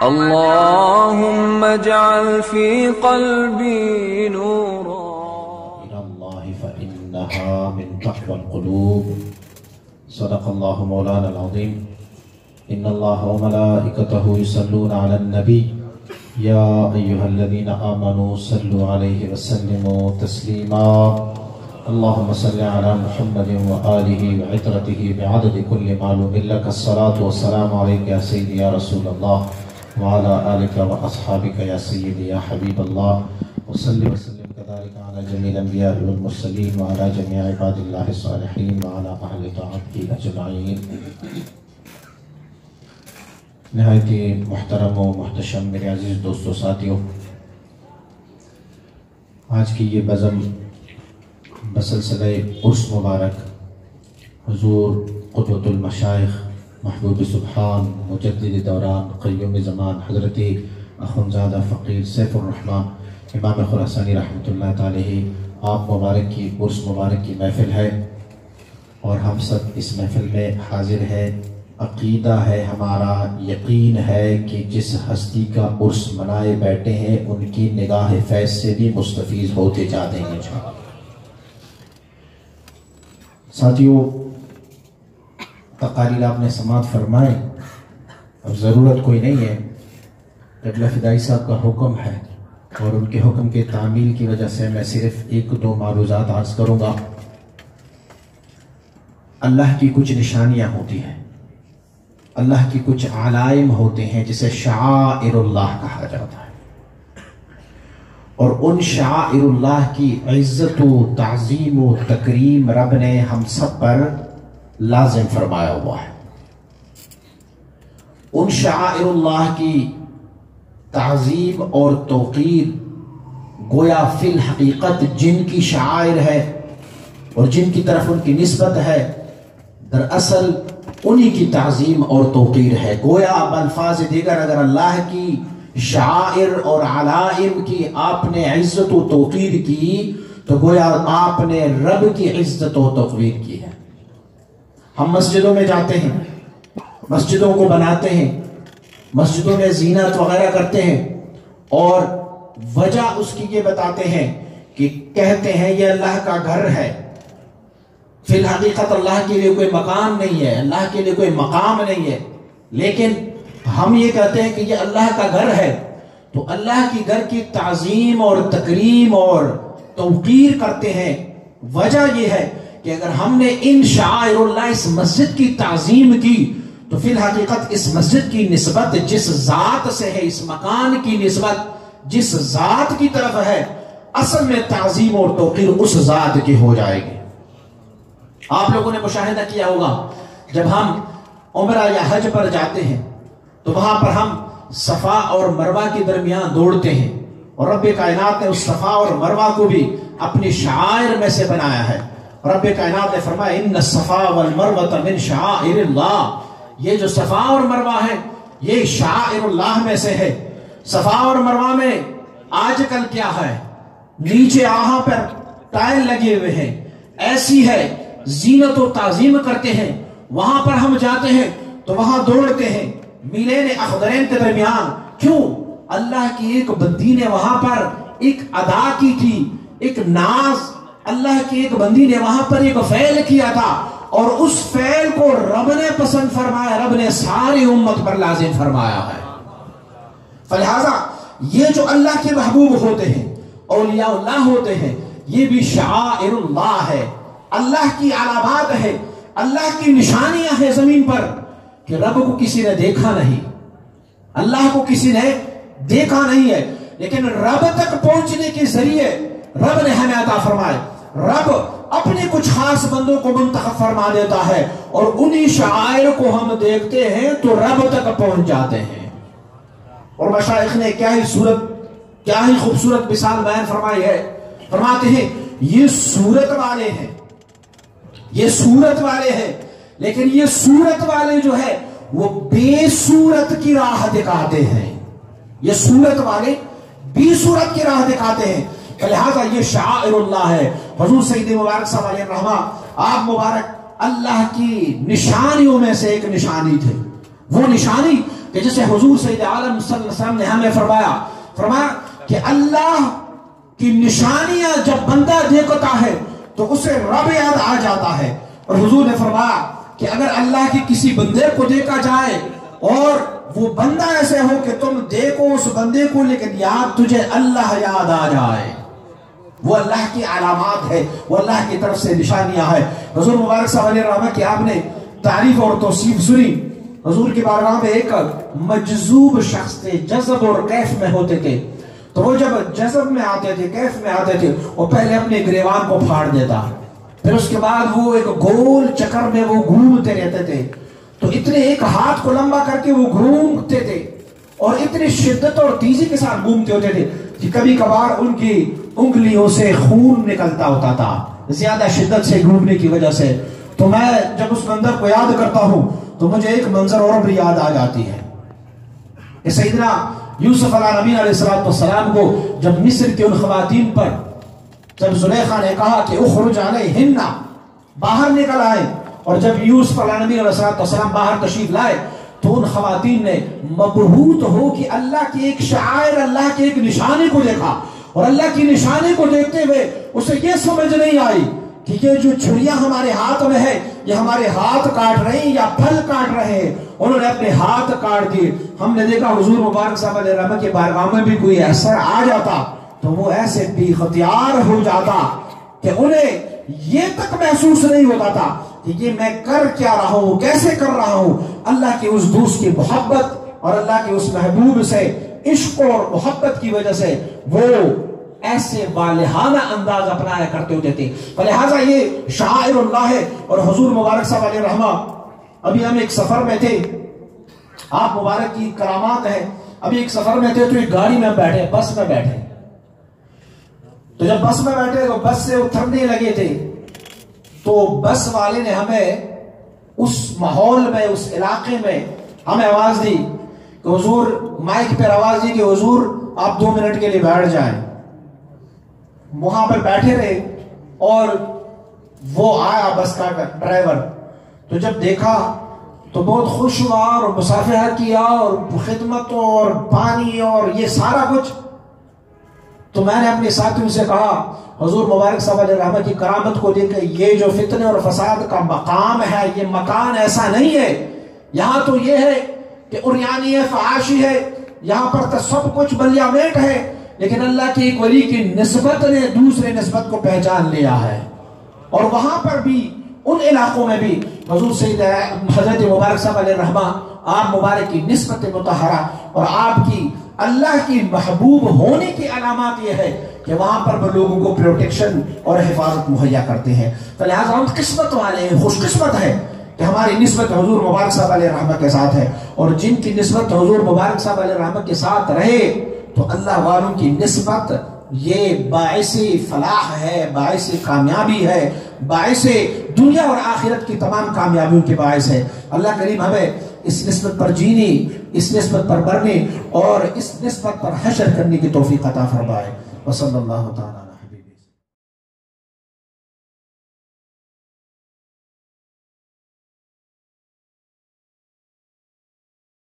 اللهم اجعل في قلبي نورا إلى الله فإنها من تقوى القلوب. صدق الله مولانا العظيم. إن الله وملائكته يصلون على النبي يا أيها الذين آمنوا صلوا عليه وسلموا تسليما. اللهم صل على محمد وآله وعترته بعدد كل معلوم لك. الصلاة والسلام عليك يا سيدي يا رسول الله وعلى آلك وأصحابك يا سيدي يا حبيب الله. وصل وسلم كذلك على جميع الأنبياء والمرسلين وعلى جميع عباد الله الصالحين وعلى أهل طاعته أجمعين. نہایت محترم و محتشم میرے عزیز دوستو ساتھیوں، آج کی یہ بزم بسلسلہ عرس مبارک حضور قدوۃ المشائخ محبوب سبحان مجدد دوران قیوم زمان حضرت اخونزادہ فقیر سیف الرحمن امام خراسانی رحمۃ اللہ تعالی آپ مبارک کی عرس مبارک کی محفل ہے، اور ہم سب اس محفل میں حاضر ہیں۔ عقیدہ ہے ہمارا، یقین ہے کہ جس ہستی کا عرس منائے بیٹھے ہیں ان کی نگاہ فیض سے بھی مستفیض ہوتے جاتے ہیں انشاءاللہ۔ ساتھیوں، تقاریر آپ نے سماعت فرمائے، اب ضرورت کوئی نہیں ہے، قبلہ فدائی صاحب کا حکم ہے اور ان کے حکم کے تعمیل کی وجہ سے میں صرف ایک دو معروضات عرض کروں گا۔ اللہ کی کچھ نشانیاں ہوتی ہیں، اللہ کی کچھ علائم ہوتے ہیں جسے شعائر اللہ کہا جاتا ہے، اور ان شعائر اللہ کی عزت و تعظیم و تکریم رب نے ہم سب پر لازم فرمایا ہوا ہے۔ ان شعائر اللہ کی تعظیم اور توقیر گویا فی الحقیقت جن کی شعائر ہے اور جن کی طرف ان کی نسبت ہے، دراصل انہی کی تعظیم اور توقیر ہے۔ گویا بالفاظ دیگر اگر اللہ کی شعائر اور علائم کی آپ نے عزت و توقیر کی تو گویا آپ نے رب کی عزت و توقیر کی ہے۔ ہم مسجدوں میں جاتے ہیں، مسجدوں کو بناتے ہیں، مسجدوں میں زینت وغیرہ کرتے ہیں، اور وجہ اس کی یہ بتاتے ہیں کہ کہتے ہیں یہ اللہ کا گھر ہے۔ فی الحقیقت اللہ کے لیے کوئی مکان نہیں ہے، اللہ کے لیے کوئی مقام نہیں ہے، لیکن ہم یہ کہتے ہیں کہ یہ اللہ کا گھر ہے۔ تو اللہ کی گھر کی تعظیم اور تکریم اور توقیر کرتے ہیں۔ وجہ یہ ہے کہ اگر ہم نے ان شعائر اللہ اس مسجد کی تعظیم کی تو فی الحقیقت اس مسجد کی نسبت جس ذات سے ہے، اس مکان کی نسبت جس ذات کی طرف ہے، اصل میں تعظیم اور توقیر اس ذات کی ہو جائے گی۔ آپ لوگوں نے مشاہدہ کیا ہوگا جب ہم عمرہ یا حج پر جاتے ہیں تو وہاں پر ہم صفا اور مروہ کے درمیان دوڑتے ہیں، اور رب کائنات نے اس صفا اور مروہ کو بھی اپنی شعائر میں سے بنایا ہے۔ رب کائنات نے فرمایا ان الصفا والمروہ من شعائر اللہ، یہ جو صفا اور مروہ ہے یہ شعائر اللہ میں سے ہے۔ صفا اور مروہ میں آج کل کیا ہے، نیچے آہاں پر ٹائل لگے ہوئے ہیں، ایسی ہے زینت و تعظیم کرتے ہیں۔ وہاں پر ہم جاتے ہیں تو وہاں دوڑتے ہیں میلین اخضرین کے درمیان۔ کیوں؟ اللہ کی ایک بندی نے وہاں پر ایک ادا کی تھی، ایک ناز، اللہ کی ایک بندی نے وہاں پر ایک فعل کیا تھا، اور اس فعل کو رب نے پسند فرمایا، رب نے ساری امت پر لازم فرمایا ہے۔ فلہذا یہ جو اللہ کے محبوب ہوتے ہیں، اولیاء اللہ ہوتے ہیں، یہ بھی شعائر اللہ ہے، اللہ کی علامات ہے، اللہ کی نشانیاں ہیں زمین پر کہ رب کو کسی نے دیکھا نہیں، اللہ کو کسی نے دیکھا نہیں ہے، لیکن رب تک پہنچنے کے ذریعے رب نے ہمیں عطا فرمائے۔ رب اپنے کچھ خاص بندوں کو منتخب فرما دیتا ہے، اور انہی شعائر کو ہم دیکھتے ہیں تو رب تک پہنچ جاتے ہیں۔ اور مشائخ نے کیا ہی خوبصورت مثال بیان فرمائی ہے۔ فرماتے ہیں یہ صورت والے ہیں، یہ صورت والے ہیں، لیکن یہ صورت والے جو ہے وہ بے صورت کی راہ دکھاتے ہیں۔ یہ صورت والے بے صورت کی راہ دکھاتے ہیں، لہذا یہ شعائر اللہ ہے۔ حضور سید مبارک صاحب علیہ الرحمہ، آپ مبارک اللہ کی نشانیوں میں سے ایک نشانی تھے۔ وہ نشانی کہ جسے حضور سید عالم صلی اللہ علیہ وسلم نے ہمیں فرمایا کہ اللہ کی نشانیاں جب بندہ دیکھتا ہے تو اسے رب یاد آ جاتا ہے. اور حضور نے فرمایا کہ اگر اللہ کی کسی بندے کو دیکھا جائے اور وہ بندہ ایسے ہو کہ تم دیکھو اس بندے کو لیکن یاد تجھے اللہ یاد آ جائے، وہ اللہ کی علامات ہے، وہ اللہ کی طرف سے نشانیاں ہے. حضور مبارک صاحب علیہ الرحمہ کی آپ نے تعریف اور توصیف سنی. حضور کی بارگاہ میں ایک مجذوب شخص تھے، جذب اور کیف میں ہوتے تھے. تو وہ جب جذب میں آتے تھے، کیف میں آتے تھے، وہ پہلے اپنے گریبان کو پھاڑ دیتا، پھر اس کے بعد وہ ایک گول چکر میں وہ گھومتے رہتے تھے. تو اتنے ایک ہاتھ کو لمبا کر کے وہ گھومتے تھے اور اتنی شدت اور تیزی کے ساتھ گھومتے ہوتے تھے کہ کبھی کبھار ان کی انگلیوں سے خون نکلتا ہوتا تھا زیادہ شدت سے گھومنے کی وجہ سے. تو میں جب اس منظر کو یاد کرتا ہوں تو مجھے ایک منظر اور بھی یاد آ جاتی ہے کہ سیدنا یوسف علیہ نبی علیہ السلام کو جب مصر کے ان خواتین پر جب زلیخا نے کہا کہ اخرج علیہن، باہر نکل آئے، اور جب یوسف علیہ نبی علیہ السلام باہر تشریف لائے تو ان خواتین نے مبہوت ہو کہ اللہ کی ایک شعائر، اللہ کی ایک نشانی کو دیکھا. اور اللہ کی نشانی کو دیکھتے ہوئے اسے یہ سمجھ نہیں آئی کہ یہ جو چھریاں ہمارے ہاتھ میں ہے یہ ہمارے ہاتھ کاٹ رہے ہیں یا پھل کاٹ رہے ہیں. انہوں نے اپنے ہاتھ کاٹ دیے. ہم نے دیکھا حضور مبارک صاحب علیہ الرحمہ کے بارگاہ میں بھی کوئی اثر آ جاتا تو وہ ایسے بے اختیار ہو جاتا کہ انہیں یہ تک محسوس نہیں ہوتا تھا کہ یہ میں کر کیا رہا ہوں، کیسے کر رہا ہوں. اللہ کے اس دوست کی محبت اور اللہ کے اس محبوب سے عشق اور محبت کی وجہ سے وہ ایسے والہانہ انداز اپنایا کرتے ہوتے تھے. فلہذا یہ شعائر اللہ ہے. اور حضور مبارک صاحب علیہ الرحمہ، ابھی ہم ایک سفر میں تھے، آپ مبارک کی کرامات ہیں، ابھی ایک سفر میں تھے تو ایک گاڑی میں بیٹھے، بس میں بیٹھے. تو جب بس میں بیٹھے تو بس سے اترنے لگے تھے تو بس والے نے ہمیں اس ماحول میں، اس علاقے میں ہمیں آواز دی کہ حضور، مائک پر آواز دی کہ حضور آپ 2 منٹ کے لیے بیٹھ جائیں. وہاں پر بیٹھے رہے اور وہ آیا بس کا ڈرائیور. تو جب دیکھا تو بہت خوش ہوا اور مصافحہ کیا اور خدمت اور پانی اور یہ سارا کچھ. تو میں نے اپنے ساتھیوں سے کہا حضور مبارک صاحب علیہ الرحمہ کی کرامت کو دیکھ کے یہ جو فتنے اور فساد کا مقام ہے، یہ مکان ایسا نہیں ہے. یہاں تو یہ ہے کہ عریانی ہے، فحاشی ہے، یہاں پر تو سب کچھ بلیامیٹ ہے، لیکن اللہ کی ایک ولی کی نسبت نے دوسرے نسبت کو پہچان لیا ہے. اور وہاں پر بھی ان علاقوں میں بھی حضور سید حضرت مبارک صاحب علیہ الرحمہ، آپ مبارک کی نسبت مطہرہ اور آپ کی اللہ کی محبوب ہونے کی علامات یہ ہے کہ وہاں پر وہ لوگوں کو پروٹیکشن اور حفاظت مہیا کرتے ہیں. تو لہٰذا ہم قسمت والے ہیں، خوش قسمت ہے کہ ہماری نسبت حضور مبارک صاحب علیہ الرحمہ کے ساتھ ہے. اور جن کی نسبت حضور مبارک صاحب علیہ الرحمہ کے ساتھ رہے تو اللہ والوں کی نسبت یہ باعث فلاح ہے، باعث کامیابی ہے، باعث دنیا اور آخرت کی تمام کامیابیوں کے باعث ہے. اللہ کریم ہمیں اس نسبت پر جینے، اس نسبت پر مرنے اور اس نسبت پر حشر کرنے کی توفیق عطا فرمائے. وصلی اللہ تعالی